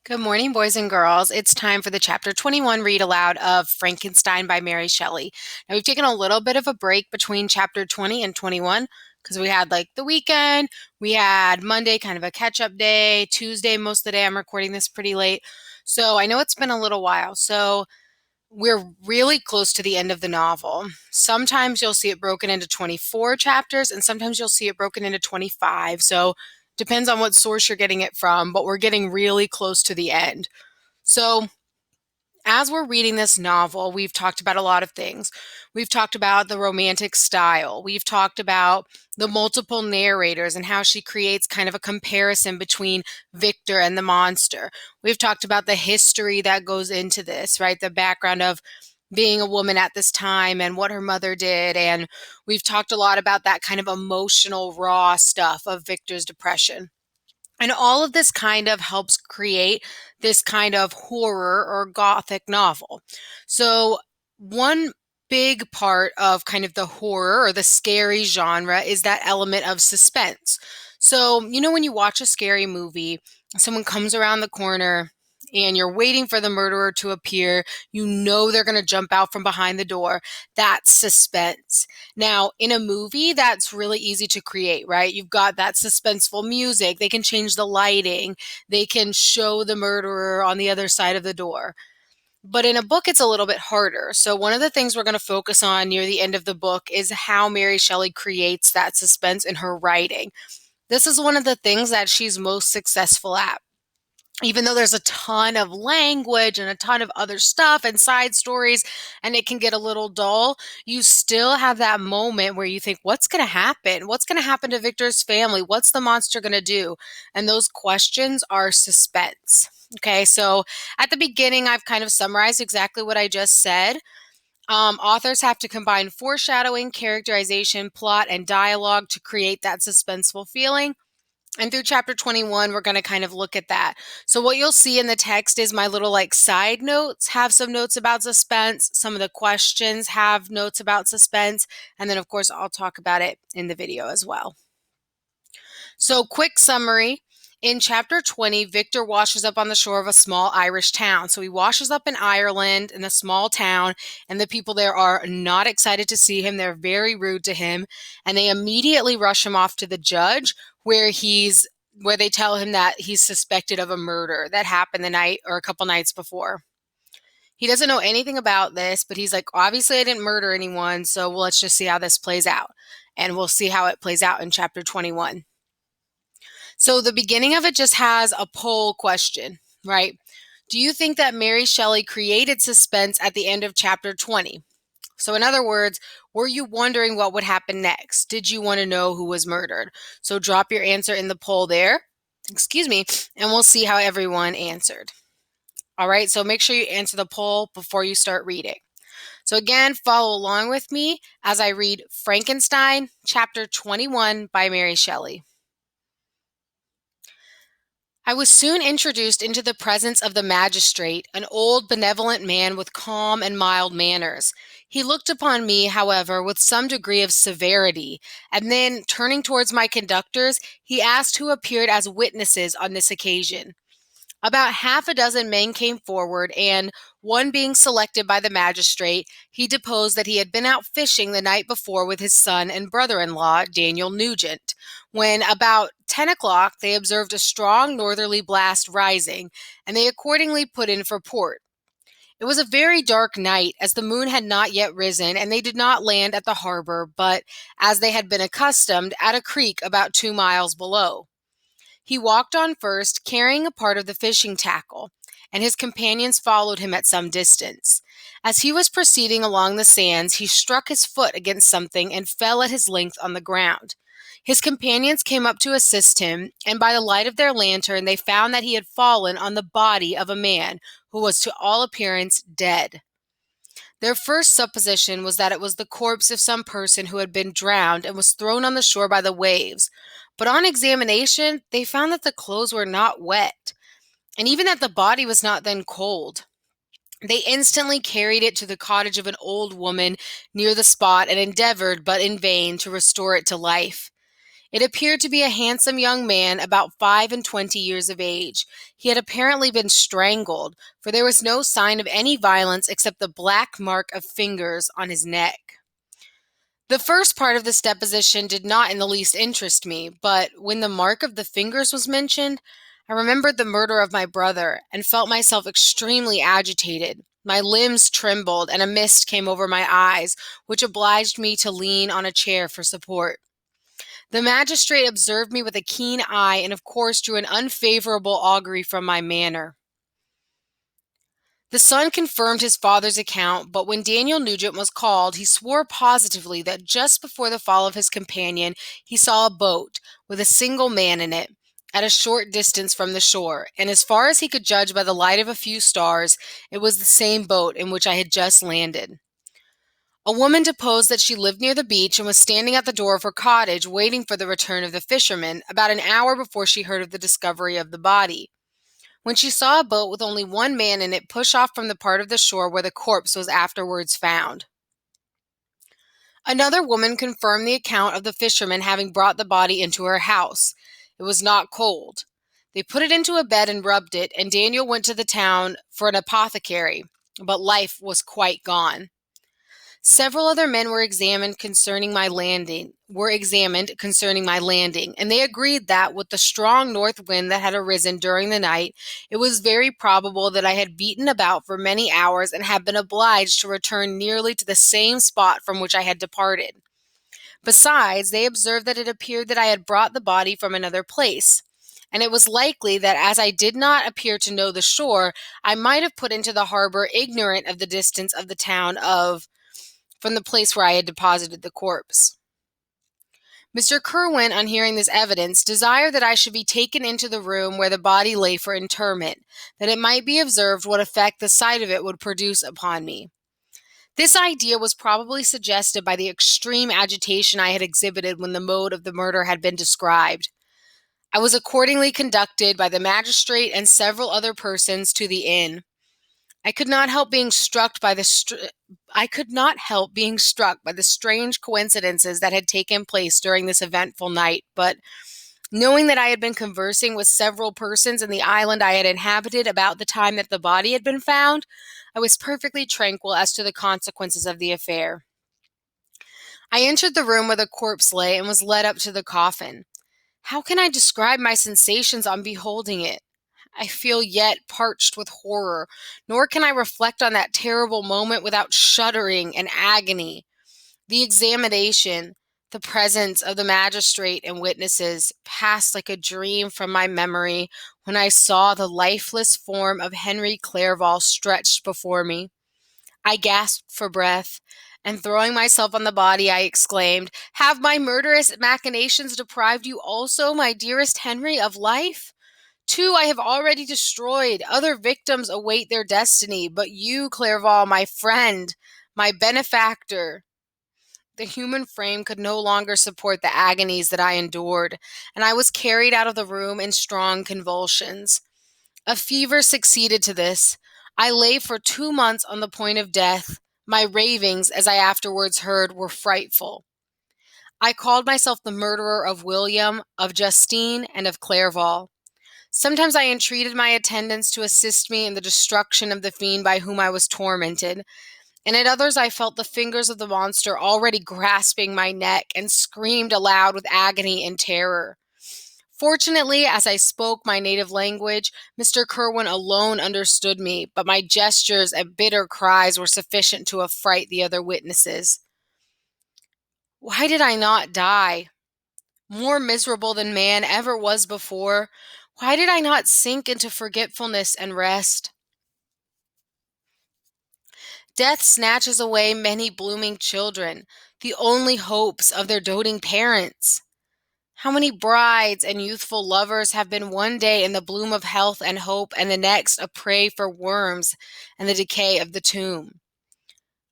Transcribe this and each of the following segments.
Good morning, boys and girls. It's time for the chapter 21 read aloud of Frankenstein by Mary Shelley. Now, we've taken a little bit of a break between chapter 20 and 21 because we had like the weekend, we had Monday, kind of a catch up day, Tuesday, most of the day. I'm recording this pretty late. So I know it's been a little while. So we're really close to the end of the novel. Sometimes you'll see it broken into 24 chapters, and sometimes you'll see it broken into 25. So depends on what source you're getting it from, but we're getting really close to the end. So as we're reading this novel, we've talked about a lot of things. We've talked about the romantic style. We've talked about the multiple narrators and how she creates kind of a comparison between Victor and the monster. We've talked about the history that goes into this, right? The background of being a woman at this time and what her mother did. And we've talked a lot about that kind of emotional, raw stuff of Victor's depression. And all of this kind of helps create this kind of horror or gothic novel. So, one big part of kind of the horror or the scary genre is that element of suspense. So, when you watch a scary movie, someone comes around the corner and you're waiting for the murderer to appear, they're going to jump out from behind the door. That's suspense. Now, in a movie, that's really easy to create, right? You've got that suspenseful music. They can change the lighting. They can show the murderer on the other side of the door. But in a book, it's a little bit harder. So one of the things we're going to focus on near the end of the book is how Mary Shelley creates that suspense in her writing. This is one of the things that she's most successful at. Even though there's a ton of language and a ton of other stuff and side stories, and it can get a little dull, you still have that moment where you think, what's going to happen? What's going to happen to Victor's family? What's the monster going to do? And those questions are suspense. Okay, so at the beginning, I've kind of summarized exactly what I just said. Authors have to combine foreshadowing, characterization, plot, and dialogue to create that suspenseful feeling. And through chapter 21, we're going to kind of look at that. So what you'll see in the text is my little side notes have some notes about suspense. Some of the questions have notes about suspense. And then of course, I'll talk about it in the video as well. So quick summary. In chapter 20, Victor washes up on the shore of a small Irish town. So he washes up in Ireland in a small town, and the people there are not excited to see him. They're very rude to him, and they immediately rush him off to the judge where they tell him that he's suspected of a murder that happened the night or a couple nights before. He doesn't know anything about this, but he's like, obviously I didn't murder anyone, so let's just see how this plays out. And we'll see how it plays out in chapter 21. So the beginning of it just has a poll question, right? Do you think that Mary Shelley created suspense at the end of chapter 20? So in other words, were you wondering what would happen next? Did you want to know who was murdered? So drop your answer in the poll there, and we'll see how everyone answered. All right, so make sure you answer the poll before you start reading. So again, follow along with me as I read Frankenstein, chapter 21 by Mary Shelley. I was soon introduced into the presence of the magistrate, an old benevolent man with calm and mild manners. He looked upon me, however, with some degree of severity, and then, turning towards my conductors, he asked who appeared as witnesses on this occasion. About half a dozen men came forward, and, one being selected by the magistrate, he deposed that he had been out fishing the night before with his son and brother-in-law, Daniel Nugent, when about 10 o'clock they observed a strong northerly blast rising, and they accordingly put in for port. It was a very dark night, as the moon had not yet risen, and they did not land at the harbor, but, as they had been accustomed, at a creek about 2 miles below. He walked on first, carrying a part of the fishing tackle, and his companions followed him at some distance. As he was proceeding along the sands, he struck his foot against something and fell at his length on the ground. His companions came up to assist him, and by the light of their lantern they found that he had fallen on the body of a man who was to all appearance dead. Their first supposition was that it was the corpse of some person who had been drowned and was thrown on the shore by the waves. But on examination, they found that the clothes were not wet, and even that the body was not then cold. They instantly carried it to the cottage of an old woman near the spot and endeavored, but in vain, to restore it to life. It appeared to be a handsome young man about 25 of age. He had apparently been strangled, for there was no sign of any violence except the black mark of fingers on his neck. The first part of this deposition did not in the least interest me, but when the mark of the fingers was mentioned, I remembered the murder of my brother and felt myself extremely agitated. My limbs trembled and a mist came over my eyes, which obliged me to lean on a chair for support. The magistrate observed me with a keen eye and of course drew an unfavorable augury from my manner. The son confirmed his father's account, but when Daniel Nugent was called, he swore positively that just before the fall of his companion, he saw a boat with a single man in it at a short distance from the shore, and as far as he could judge by the light of a few stars, it was the same boat in which I had just landed. A woman deposed that she lived near the beach and was standing at the door of her cottage waiting for the return of the fisherman about an hour before she heard of the discovery of the body, when she saw a boat with only one man in it push off from the part of the shore where the corpse was afterwards found. Another woman confirmed the account of the fisherman having brought the body into her house. It was not cold. They put it into a bed and rubbed it, and Daniel went to the town for an apothecary, but life was quite gone. Several other men were examined concerning my landing, and they agreed that with the strong north wind that had arisen during the night, it was very probable that I had beaten about for many hours and had been obliged to return nearly to the same spot from which I had departed. Besides, they observed that it appeared that I had brought the body from another place, and it was likely that as I did not appear to know the shore, I might have put into the harbor ignorant of the distance of the town from the place where I had deposited the corpse. Mr. Kerwin, on hearing this evidence, desired that I should be taken into the room where the body lay for interment, that it might be observed what effect the sight of it would produce upon me. This idea was probably suggested by the extreme agitation I had exhibited when the mode of the murder had been described. I was accordingly conducted by the magistrate and several other persons to the inn. I could not help being struck by the strange coincidences that had taken place during this eventful night, but knowing that I had been conversing with several persons in the island I had inhabited about the time that the body had been found, I was perfectly tranquil as to the consequences of the affair. I entered the room where the corpse lay and was led up to the coffin. How can I describe my sensations on beholding it? I feel yet parched with horror, nor can I reflect on that terrible moment without shuddering and agony. The examination, the presence of the magistrate and witnesses passed like a dream from my memory when I saw the lifeless form of Henry Clerval stretched before me. I gasped for breath, and throwing myself on the body, I exclaimed, "Have my murderous machinations deprived you also, my dearest Henry, of life? Two I have already destroyed. Other victims await their destiny, but you, Clerval, my friend, my benefactor." The human frame could no longer support the agonies that I endured, and I was carried out of the room in strong convulsions. A fever succeeded to this. I lay for 2 months on the point of death. My ravings, as I afterwards heard, were frightful. I called myself the murderer of William, of Justine, and of Clerval. Sometimes I entreated my attendants to assist me in the destruction of the fiend by whom I was tormented, and at others I felt the fingers of the monster already grasping my neck and screamed aloud with agony and terror. Fortunately, as I spoke my native language, Mr. Kerwin alone understood me, but my gestures and bitter cries were sufficient to affright the other witnesses. Why did I not die? More miserable than man ever was before, why did I not sink into forgetfulness and rest? Death snatches away many blooming children, the only hopes of their doting parents. How many brides and youthful lovers have been one day in the bloom of health and hope, and the next a prey for worms and the decay of the tomb?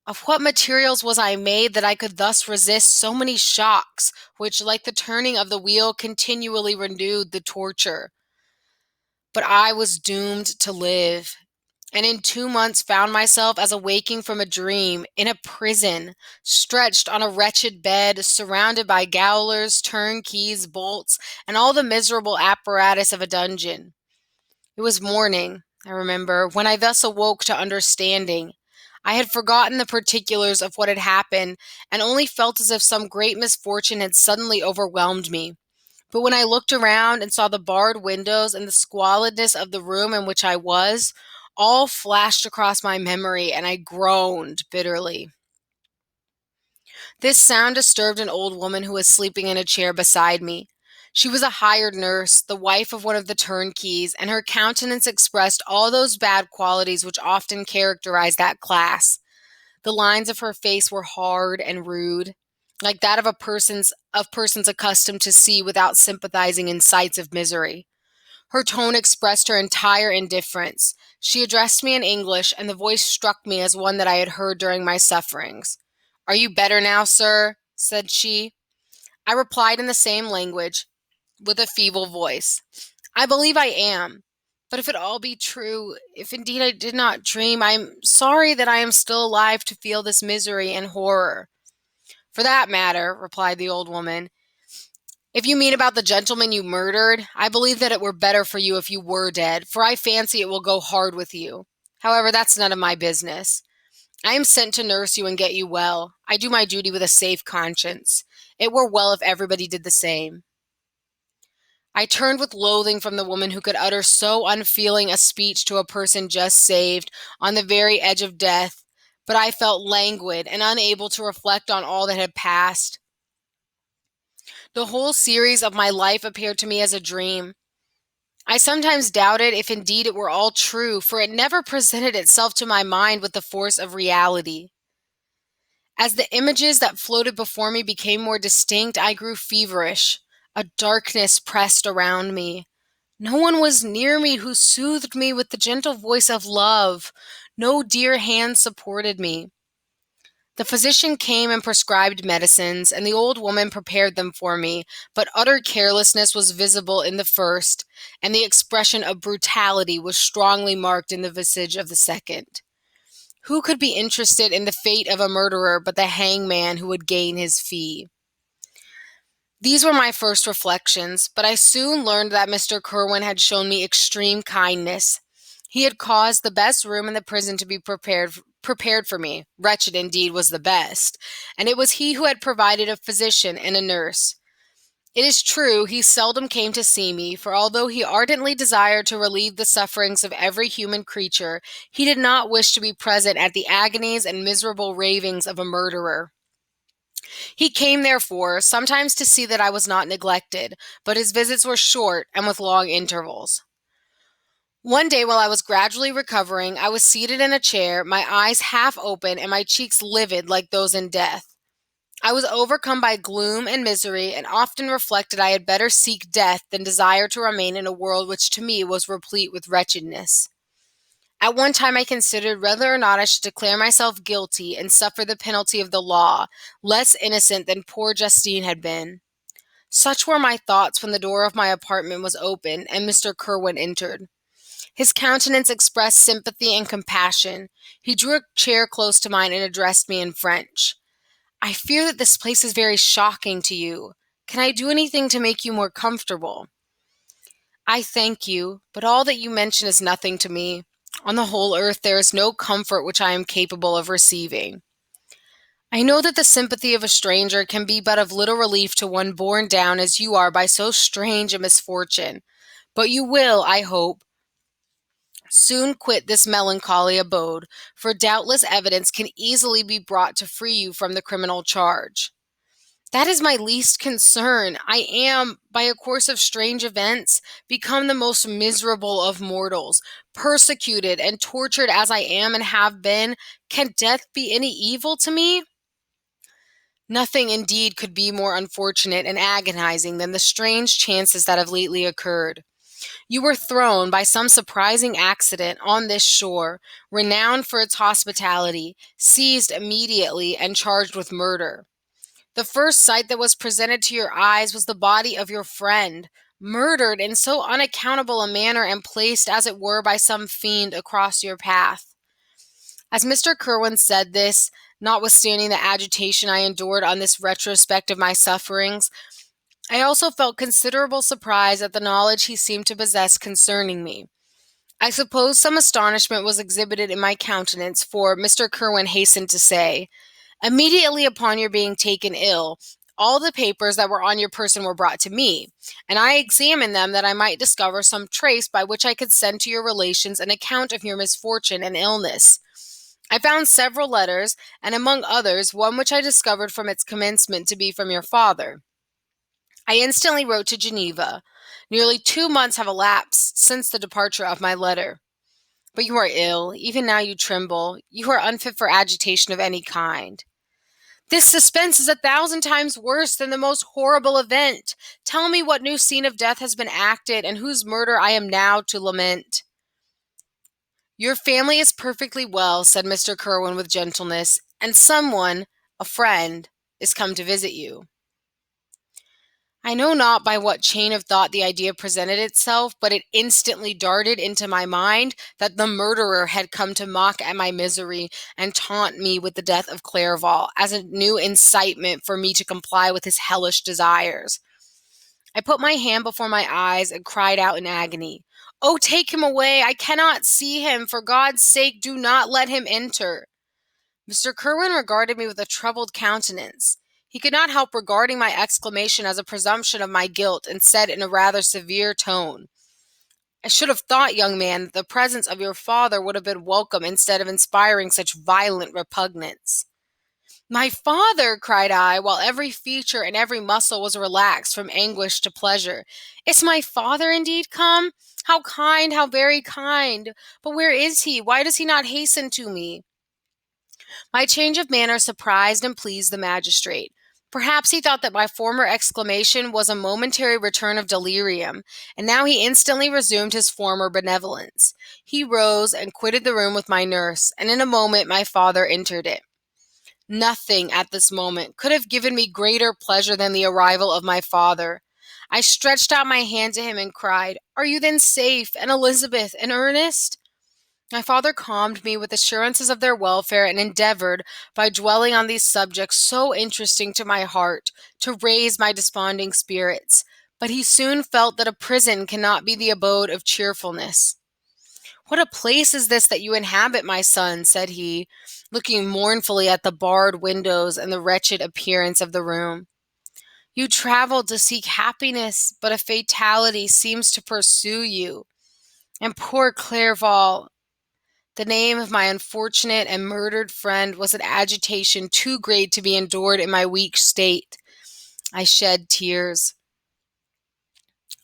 Of what materials was I made that I could thus resist so many shocks, which, like the turning of the wheel, continually renewed the torture? But I was doomed to live. and in 2 months found myself as awaking from a dream in a prison, stretched on a wretched bed, surrounded by gaolers, turnkeys, bolts, and all the miserable apparatus of a dungeon. It was morning, I remember, when I thus awoke to understanding. I had forgotten the particulars of what had happened, and only felt as if some great misfortune had suddenly overwhelmed me. But when I looked around and saw the barred windows and the squalidness of the room in which I was, all flashed across my memory, and I groaned bitterly. This sound disturbed an old woman who was sleeping in a chair beside me. She was a hired nurse, the wife of one of the turnkeys, and her countenance expressed all those bad qualities which often characterize that class. The lines of her face were hard and rude, like that of persons accustomed to see without sympathizing in sights of misery. Her tone expressed her entire indifference. She addressed me in English, and the voice struck me as one that I had heard during my sufferings. "Are you better now, sir?" said she. I replied in the same language, with a feeble voice. "I believe I am. But if it all be true, if indeed I did not dream, I am sorry that I am still alive to feel this misery and horror." "For that matter," replied the old woman, "if you mean about the gentleman you murdered, I believe that it were better for you if you were dead, for I fancy it will go hard with you. However, that's none of my business. I am sent to nurse you and get you well. I do my duty with a safe conscience. It were well if everybody did the same." I turned with loathing from the woman who could utter so unfeeling a speech to a person just saved, on the very edge of death, but I felt languid and unable to reflect on all that had passed. The whole series of my life appeared to me as a dream. I sometimes doubted if indeed it were all true, for it never presented itself to my mind with the force of reality. As the images that floated before me became more distinct, I grew feverish. A darkness pressed around me. No one was near me who soothed me with the gentle voice of love. No dear hand supported me. The physician came and prescribed medicines, and the old woman prepared them for me, but utter carelessness was visible in the first, and the expression of brutality was strongly marked in the visage of the second. Who could be interested in the fate of a murderer but the hangman who would gain his fee? These were my first reflections, but I soon learned that Mr. Kerwin had shown me extreme kindness. He had caused the best room in the prison to be prepared for me. Wretched indeed was the best, and it was he who had provided a physician and a nurse. It is true, he seldom came to see me, for although he ardently desired to relieve the sufferings of every human creature, he did not wish to be present at the agonies and miserable ravings of a murderer. He came, therefore, sometimes to see that I was not neglected, but his visits were short and with long intervals. One day, while I was gradually recovering, I was seated in a chair, my eyes half open and my cheeks livid like those in death. I was overcome by gloom and misery, and often reflected I had better seek death than desire to remain in a world which to me was replete with wretchedness. At one time I considered whether or not I should declare myself guilty and suffer the penalty of the law, less innocent than poor Justine had been. Such were my thoughts when the door of my apartment was opened and Mr. Kerwin entered. His countenance expressed sympathy and compassion. He drew a chair close to mine and addressed me in French. "I fear that this place is very shocking to you. Can I do anything to make you more comfortable?" "I thank you, but all that you mention is nothing to me. On the whole earth there is no comfort which I am capable of receiving. I know that the sympathy of a stranger can be but of little relief to one borne down as you are by so strange a misfortune, but you will, I hope, soon quit this melancholy abode, for doubtless evidence can easily be brought to free you from the criminal charge." "That is my least concern. I am, by a course of strange events, become the most miserable of mortals. Persecuted and tortured as I am and have been, can death be any evil to me?" Nothing indeed could be more unfortunate and agonizing than the strange chances that have lately occurred. You were thrown, by some surprising accident, on this shore, renowned for its hospitality, seized immediately, and charged with murder. The first sight that was presented to your eyes was the body of your friend, murdered in so unaccountable a manner and placed, as it were, by some fiend across your path. As Mr. Kerwin said this, notwithstanding the agitation I endured on this retrospect of my sufferings, I also felt considerable surprise at the knowledge he seemed to possess concerning me. I suppose some astonishment was exhibited in my countenance, for Mr. Kerwin hastened to say, "Immediately upon your being taken ill, all the papers that were on your person were brought to me, and I examined them that I might discover some trace by which I could send to your relations an account of your misfortune and illness. I found several letters, and among others, one which I discovered from its commencement to be from your father. I instantly wrote to Geneva. Nearly 2 months have elapsed since the departure of my letter. But you are ill. Even now you tremble. You are unfit for agitation of any kind. This suspense is 1,000 times worse than the most horrible event. Tell me what new scene of death has been acted, and whose murder I am now to lament." "Your family is perfectly well," said Mr. Kerwin with gentleness, "and someone, a friend, is come to visit you." I know not by what chain of thought the idea presented itself, but it instantly darted into my mind that the murderer had come to mock at my misery and taunt me with the death of Clerval as a new incitement for me to comply with his hellish desires. I put my hand before my eyes and cried out in agony, "Oh, take him away! I cannot see him! For God's sake, do not let him enter!" Mr. Kerwin regarded me with a troubled countenance. He could not help regarding my exclamation as a presumption of my guilt, and said in a rather severe tone, "I should have thought, young man, that the presence of your father would have been welcome instead of inspiring such violent repugnance." "My father!" cried I, while every feature and every muscle was relaxed from anguish to pleasure. "Is my father indeed come? How kind, how very kind! But where is he? Why does he not hasten to me?" My change of manner surprised and pleased the magistrate. Perhaps he thought that my former exclamation was a momentary return of delirium, and now he instantly resumed his former benevolence. He rose and quitted the room with my nurse, and in a moment my father entered it. Nothing at this moment could have given me greater pleasure than the arrival of my father. I stretched out my hand to him and cried, "Are you then safe, and Elizabeth, and Ernest?" My father calmed me with assurances of their welfare and endeavored, by dwelling on these subjects so interesting to my heart, to raise my desponding spirits. But he soon felt that a prison cannot be the abode of cheerfulness. "What a place is this that you inhabit, my son?" said he, looking mournfully at the barred windows and the wretched appearance of the room. "You traveled to seek happiness, but a fatality seems to pursue you. And poor Clerval, the name of my unfortunate and murdered friend, was an agitation too great to be endured in my weak state." I shed tears.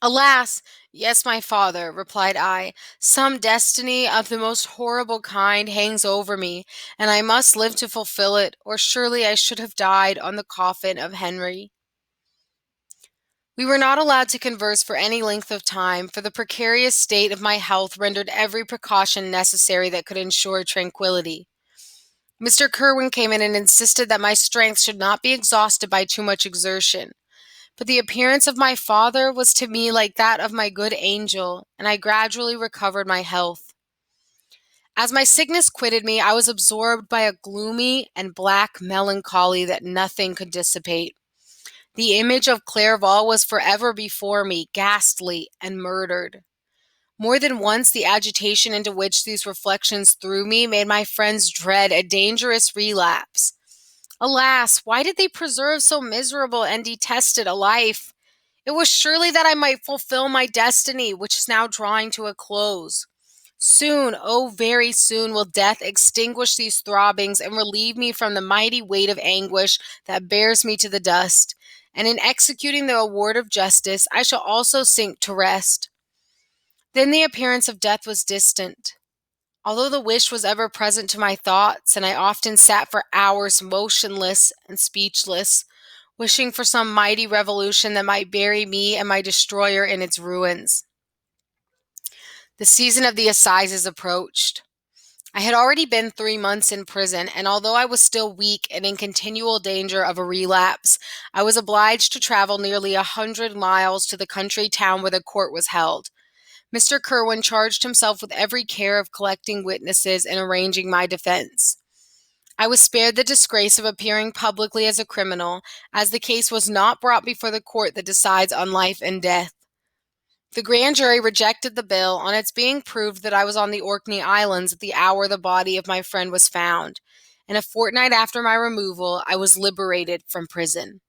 "Alas! Yes, my father," replied I, "some destiny of the most horrible kind hangs over me, and I must live to fulfill it, or surely I should have died on the coffin of Henry." We were not allowed to converse for any length of time, for the precarious state of my health rendered every precaution necessary that could ensure tranquillity. Mr. Kerwin came in and insisted that my strength should not be exhausted by too much exertion. But the appearance of my father was to me like that of my good angel, and I gradually recovered my health. As my sickness quitted me, I was absorbed by a gloomy and black melancholy that nothing could dissipate. The image of Clerval was forever before me, ghastly and murdered. More than once the agitation into which these reflections threw me made my friends dread a dangerous relapse. Alas, why did they preserve so miserable and detested a life? It was surely that I might fulfill my destiny, which is now drawing to a close. Soon, oh very soon, will death extinguish these throbbings and relieve me from the mighty weight of anguish that bears me to the dust, and in executing the award of justice, I shall also sink to rest. Then the appearance of death was distant. Although the wish was ever present to my thoughts, and I often sat for hours motionless and speechless, wishing for some mighty revolution that might bury me and my destroyer in its ruins. The season of the assizes approached. I had already been 3 months in prison, and although I was still weak and in continual danger of a relapse, I was obliged to travel nearly 100 miles to the country town where the court was held. Mr. Kerwin charged himself with every care of collecting witnesses and arranging my defense. I was spared the disgrace of appearing publicly as a criminal, as the case was not brought before the court that decides on life and death. The grand jury rejected the bill on its being proved that I was on the Orkney Islands at the hour the body of my friend was found, and a fortnight after my removal, I was liberated from prison.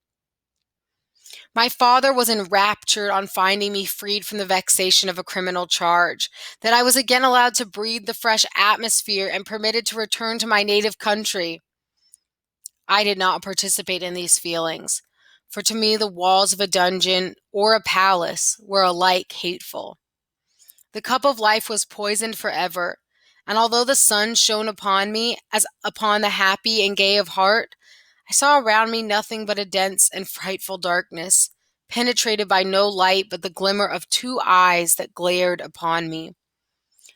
My father was enraptured on finding me freed from the vexation of a criminal charge, that I was again allowed to breathe the fresh atmosphere and permitted to return to my native country. I did not participate in these feelings, for to me the walls of a dungeon or a palace were alike hateful. The cup of life was poisoned forever, and although the sun shone upon me as upon the happy and gay of heart, I saw around me nothing but a dense and frightful darkness, penetrated by no light but the glimmer of two eyes that glared upon me.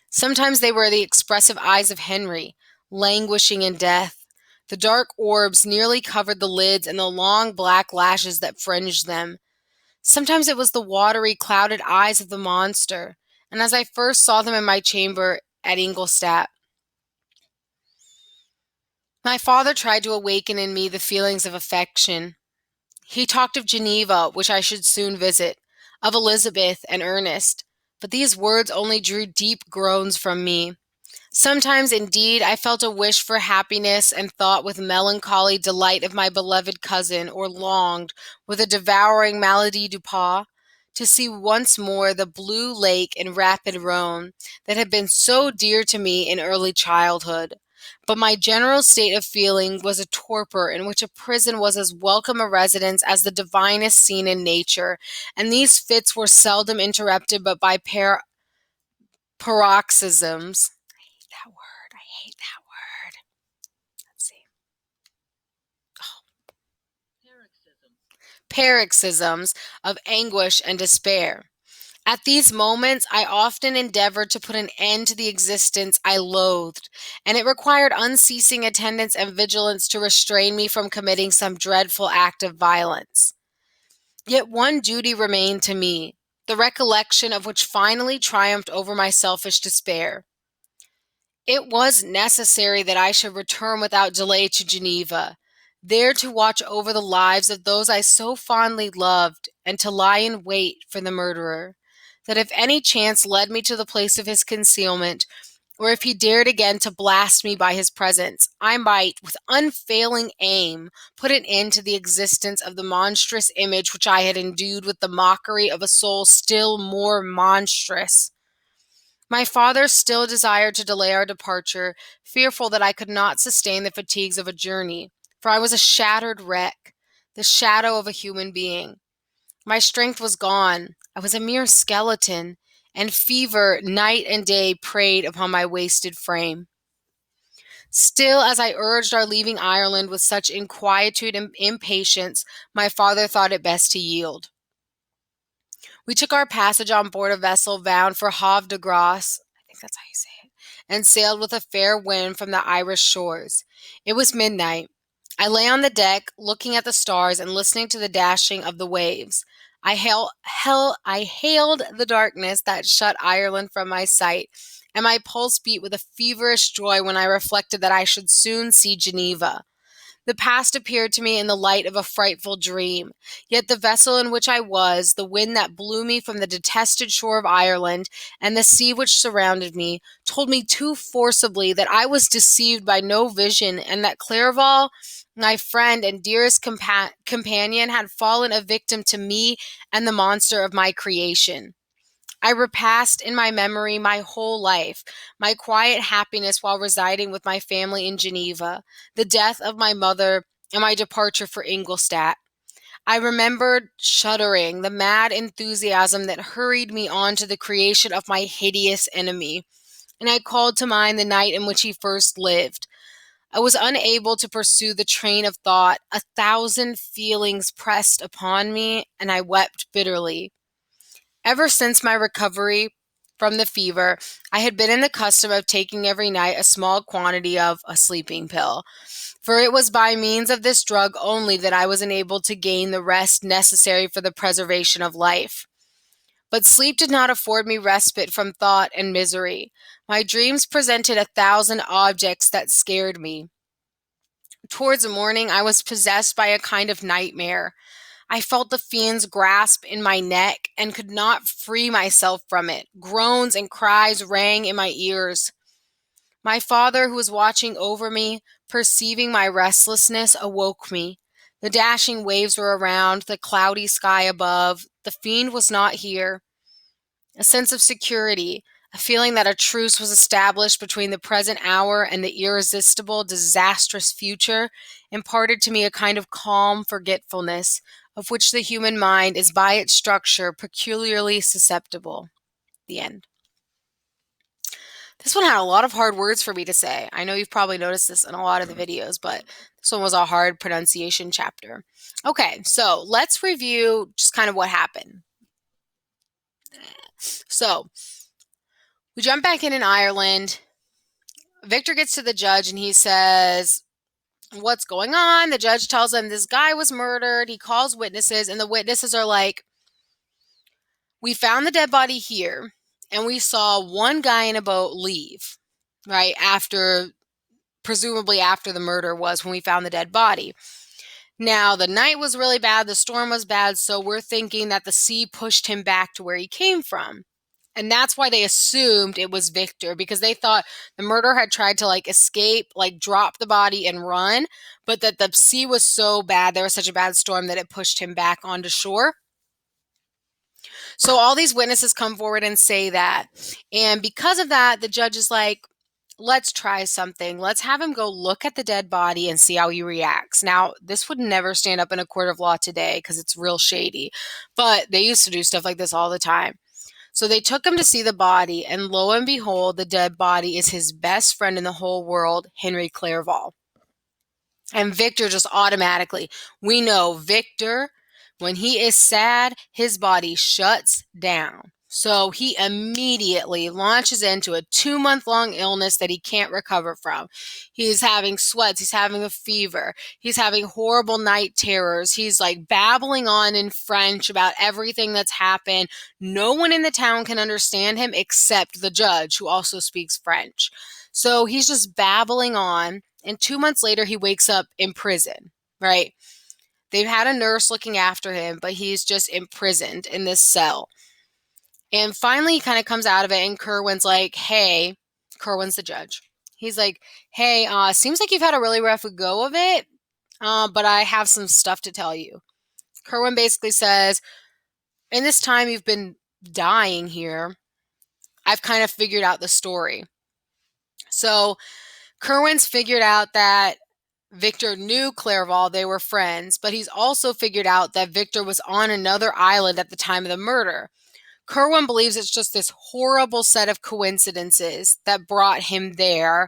Sometimes they were the expressive eyes of Henry, languishing in death. The dark orbs nearly covered the lids and the long black lashes that fringed them. Sometimes it was the watery, clouded eyes of the monster, and as I first saw them in my chamber at Ingolstadt, my father tried to awaken in me the feelings of affection. He talked of Geneva, which I should soon visit, of Elizabeth and Ernest, but these words only drew deep groans from me. Sometimes, indeed, I felt a wish for happiness and thought with melancholy delight of my beloved cousin, or longed, with a devouring maladie du pas, to see once more the blue lake and rapid Rhone that had been so dear to me in early childhood. But my general state of feeling was a torpor in which a prison was as welcome a residence as the divinest scene in nature, and these fits were seldom interrupted but by paroxysms. I hate that word. Let's see. Paroxysms of anguish and despair. At these moments, I often endeavored to put an end to the existence I loathed, and it required unceasing attendance and vigilance to restrain me from committing some dreadful act of violence. Yet one duty remained to me, the recollection of which finally triumphed over my selfish despair. It was necessary that I should return without delay to Geneva, there to watch over the lives of those I so fondly loved, and to lie in wait for the murderer, that if any chance led me to the place of his concealment, or if he dared again to blast me by his presence, I might, with unfailing aim, put an end to the existence of the monstrous image which I had endued with the mockery of a soul still more monstrous. My father still desired to delay our departure, fearful that I could not sustain the fatigues of a journey, for I was a shattered wreck, the shadow of a human being. My strength was gone. I was a mere skeleton, and fever night and day preyed upon my wasted frame. Still, as I urged our leaving Ireland with such inquietude and impatience, my father thought it best to yield. We took our passage on board a vessel bound for Havre de Grace, I think that's how you say it, and sailed with a fair wind from the Irish shores. It was midnight. I lay on the deck, looking at the stars and listening to the dashing of the waves. I hailed the darkness that shut Ireland from my sight, and my pulse beat with a feverish joy when I reflected that I should soon see Geneva. The past appeared to me in the light of a frightful dream, yet the vessel in which I was, the wind that blew me from the detested shore of Ireland, and the sea which surrounded me, told me too forcibly that I was deceived by no vision, and that Clerval, my friend and dearest companion, had fallen a victim to me and the monster of my creation. I repassed in my memory my whole life, my quiet happiness while residing with my family in Geneva, the death of my mother, and my departure for Ingolstadt. I remembered, shuddering, the mad enthusiasm that hurried me on to the creation of my hideous enemy, and I called to mind the night in which he first lived. I was unable to pursue the train of thought. 1,000 feelings pressed upon me, and I wept bitterly. Ever since my recovery, from the fever, I had been in the custom of taking every night a small quantity of a sleeping pill. For it was by means of this drug only that I was enabled to gain the rest necessary for the preservation of life. But sleep did not afford me respite from thought and misery. My dreams presented 1,000 objects that scared me. Towards morning, I was possessed by a kind of nightmare. I felt the fiend's grasp in my neck and could not free myself from it. Groans and cries rang in my ears. My father, who was watching over me, perceiving my restlessness, awoke me. The dashing waves were around, the cloudy sky above. The fiend was not here. A sense of security, a feeling that a truce was established between the present hour and the irresistible, disastrous future, imparted to me a kind of calm forgetfulness, of which the human mind is by its structure peculiarly susceptible. The end. This one had a lot of hard words for me to say. I know you've probably noticed this in a lot of the videos, but this one was a hard pronunciation chapter. Okay, so let's review just kind of what happened. So, we jump back in Ireland. Victor gets to the judge and he says, what's going on? The judge tells him this guy was murdered. He calls witnesses, and the witnesses are like, we found the dead body here, and we saw one guy in a boat leave, right? Presumably after the murder was when we found the dead body. Now, the night was really bad. The storm was bad. So we're thinking that the sea pushed him back to where he came from. And that's why they assumed it was Victor, because they thought the murderer had tried to escape, drop the body and run, but that the sea was so bad, there was such a bad storm that it pushed him back onto shore. So all these witnesses come forward and say that. And because of that, the judge is like, let's try something. Let's have him go look at the dead body and see how he reacts. Now, this would never stand up in a court of law today because it's real shady, but they used to do stuff like this all the time. So they took him to see the body, and lo and behold, the dead body is his best friend in the whole world, Henry Clerval. And Victor just automatically, we know Victor, when he is sad, his body shuts down. So he immediately launches into a 2-month-long illness that he can't recover from. He's having sweats. He's having a fever. He's having horrible night terrors. He's babbling on in French about everything that's happened. No one in the town can understand him except the judge, who also speaks French. So he's just babbling on. And 2 months later, he wakes up in prison, right? They've had a nurse looking after him, but he's just imprisoned in this cell. And finally, he kind of comes out of it, and Kerwin's like, hey, Kerwin's the judge. He's like, hey, seems like you've had a really rough go of it, but I have some stuff to tell you. Kerwin basically says, in this time you've been dying here, I've kind of figured out the story. So Kerwin's figured out that Victor knew Clerval, they were friends, but he's also figured out that Victor was on another island at the time of the murder. Kerwin believes it's just this horrible set of coincidences that brought him there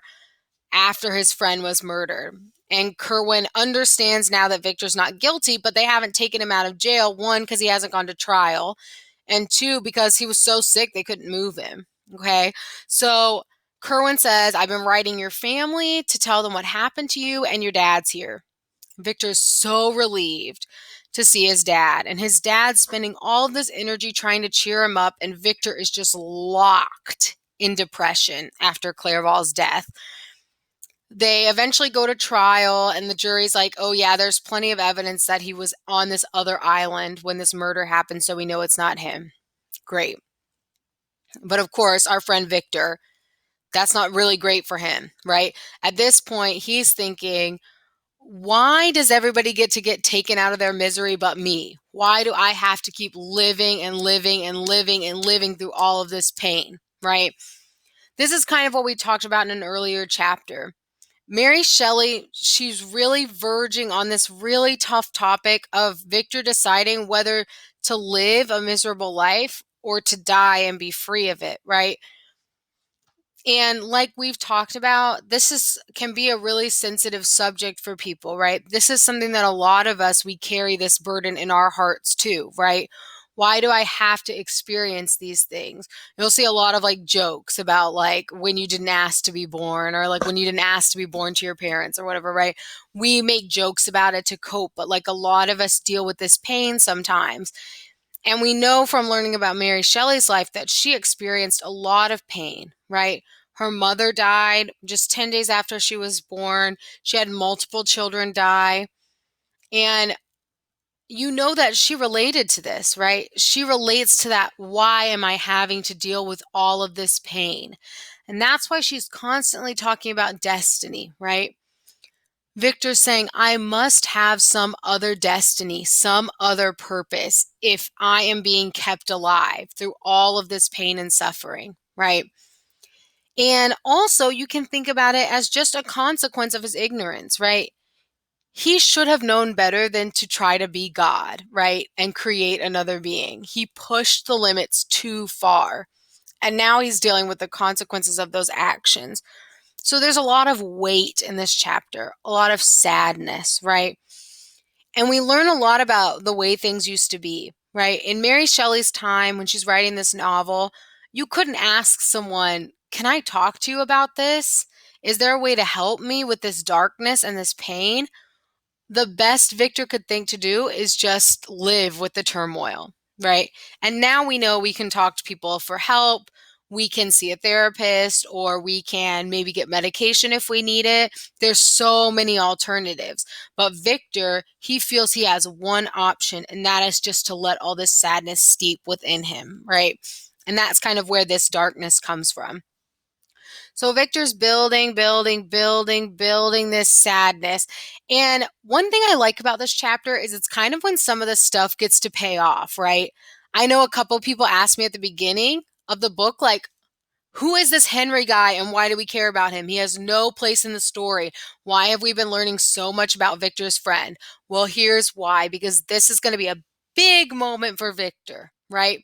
after his friend was murdered. And Kerwin understands now that Victor's not guilty, but they haven't taken him out of jail, 1, because he hasn't gone to trial, and 2, because he was so sick they couldn't move him. Okay, so Kerwin says, I've been writing your family to tell them what happened to you, and your dad's here. Victor's so relieved to see his dad, and his dad's spending all of this energy trying to cheer him up, and Victor is just locked in depression after Clerval's death. They eventually go to trial, and the jury's like, oh yeah, there's plenty of evidence that he was on this other island when this murder happened, so we know it's not him. Great. But of course, our friend Victor, that's not really great for him, right? At this point, he's thinking, why does everybody get taken out of their misery but me? Why do I have to keep living and living and living and living through all of this pain, right? This is kind of what we talked about in an earlier chapter. Mary Shelley, she's really verging on this really tough topic of Victor deciding whether to live a miserable life or to die and be free of it, right? And like we've talked about, can be a really sensitive subject for people, right? This is something that a lot of us, we carry this burden in our hearts too, right? Why do I have to experience these things? You'll see a lot of like jokes about like when you didn't ask to be born, or like when you didn't ask to be born to your parents or whatever, right? We make jokes about it to cope, but like a lot of us deal with this pain sometimes. And we know from learning about Mary Shelley's life that she experienced a lot of pain, right? Her mother died just 10 days after she was born. She had multiple children die. And you know that she related to this, right? She relates to that. Why am I having to deal with all of this pain? And that's why she's constantly talking about destiny, right? Victor's saying, I must have some other destiny, some other purpose if I am being kept alive through all of this pain and suffering, right? And also, you can think about it as just a consequence of his ignorance, right? He should have known better than to try to be God, right? And create another being. He pushed the limits too far. And now he's dealing with the consequences of those actions. So there's a lot of weight in this chapter, a lot of sadness, right? And we learn a lot about the way things used to be, right? In Mary Shelley's time, when she's writing this novel, you couldn't ask someone, can I talk to you about this? Is there a way to help me with this darkness and this pain? The best Victor could think to do is just live with the turmoil, right? And now we know we can talk to people for help. We can see a therapist, or we can maybe get medication if we need it. There's so many alternatives. But Victor, he feels he has one option, and that is just to let all this sadness steep within him, right? And that's kind of where this darkness comes from. So Victor's building this sadness. And one thing I like about this chapter is it's kind of when some of the stuff gets to pay off, right? I know a couple people asked me at the beginning of the book, like, who is this Henry guy and why do we care about him? He has no place in the story. Why have we been learning so much about Victor's friend? Well, here's why, because this is going to be a big moment for Victor, right?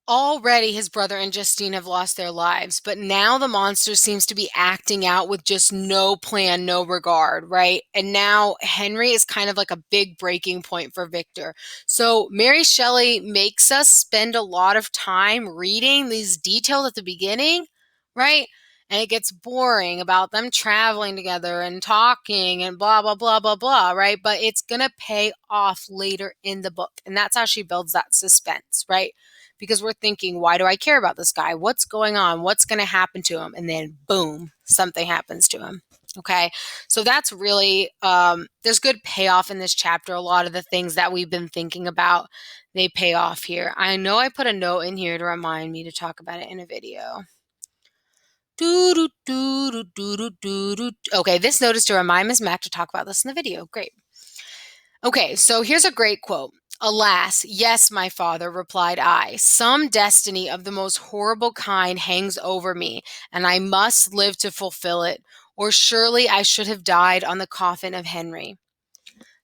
Already his brother and Justine have lost their lives, but now the monster seems to be acting out with just no plan, no regard, right? And now Henry is kind of like a big breaking point for Victor. So Mary Shelley makes us spend a lot of time reading these details at the beginning, right? And it gets boring about them traveling together and talking and blah, blah, blah, blah, blah, right? But it's going to pay off later in the book. And that's how she builds that suspense, right? Because we're thinking, why do I care about this guy? What's going on? What's going to happen to him? And then boom, something happens to him. Okay. So that's really, there's good payoff in this chapter. A lot of the things that we've been thinking about, they pay off here. I know I put a note in here to remind me to talk about it in a video. Okay, this note is to remind Ms. Mac to talk about this in the video. Great. Okay, so here's a great quote. Alas, yes, my father, replied I. Some destiny of the most horrible kind hangs over me, and I must live to fulfill it, or surely I should have died on the coffin of Henry.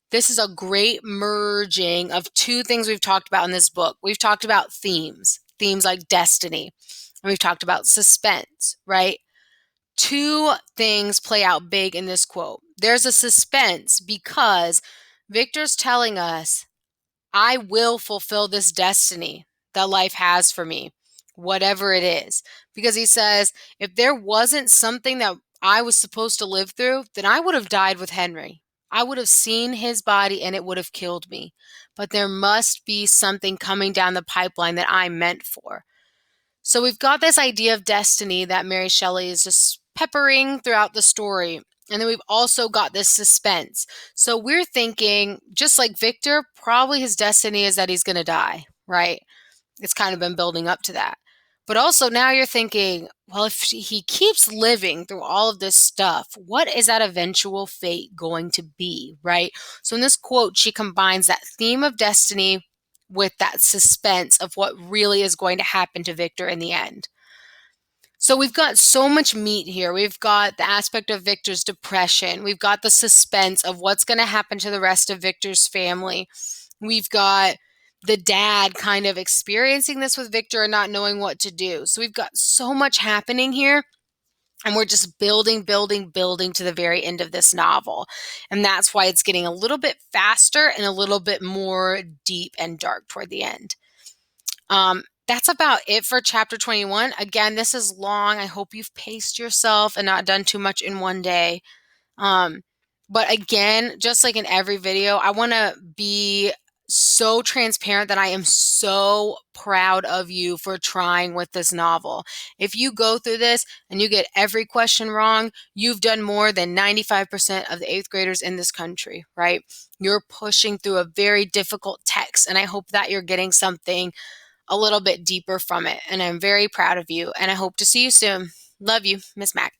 This is a great merging of two things we've talked about in this book. We've talked about themes like destiny, and we've talked about suspense, right? Two things play out big in this quote. There's a suspense because Victor's telling us, I will fulfill this destiny that life has for me, whatever it is. Because he says, if there wasn't something that I was supposed to live through, then I would have died with Henry. I would have seen his body and it would have killed me. But there must be something coming down the pipeline that I'm meant for. So we've got this idea of destiny that Mary Shelley is just peppering throughout the story. And then we've also got this suspense. So we're thinking, just like Victor, probably his destiny is that he's going to die, right? It's kind of been building up to that. But also now you're thinking, well, if he keeps living through all of this stuff, what is that eventual fate going to be, right? So in this quote, she combines that theme of destiny with that suspense of what really is going to happen to Victor in the end. So we've got so much meat here. We've got the aspect of Victor's depression. We've got the suspense of what's going to happen to the rest of Victor's family. We've got the dad kind of experiencing this with Victor and not knowing what to do. So we've got so much happening here. And we're just building, building, building to the very end of this novel. And that's why it's getting a little bit faster and a little bit more deep and dark toward the end. That's about it for chapter 21. Again, this is long. I hope you've paced yourself and not done too much in one day. But again, just like in every video, I want to be so transparent that I am so proud of you for trying with this novel. If you go through this and you get every question wrong, you've done more than 95% of the 8th graders in this country, right? You're pushing through a very difficult text, and I hope that you're getting something a little bit deeper from it. And I'm very proud of you, and I hope to see you soon. Love you, Miss Mac.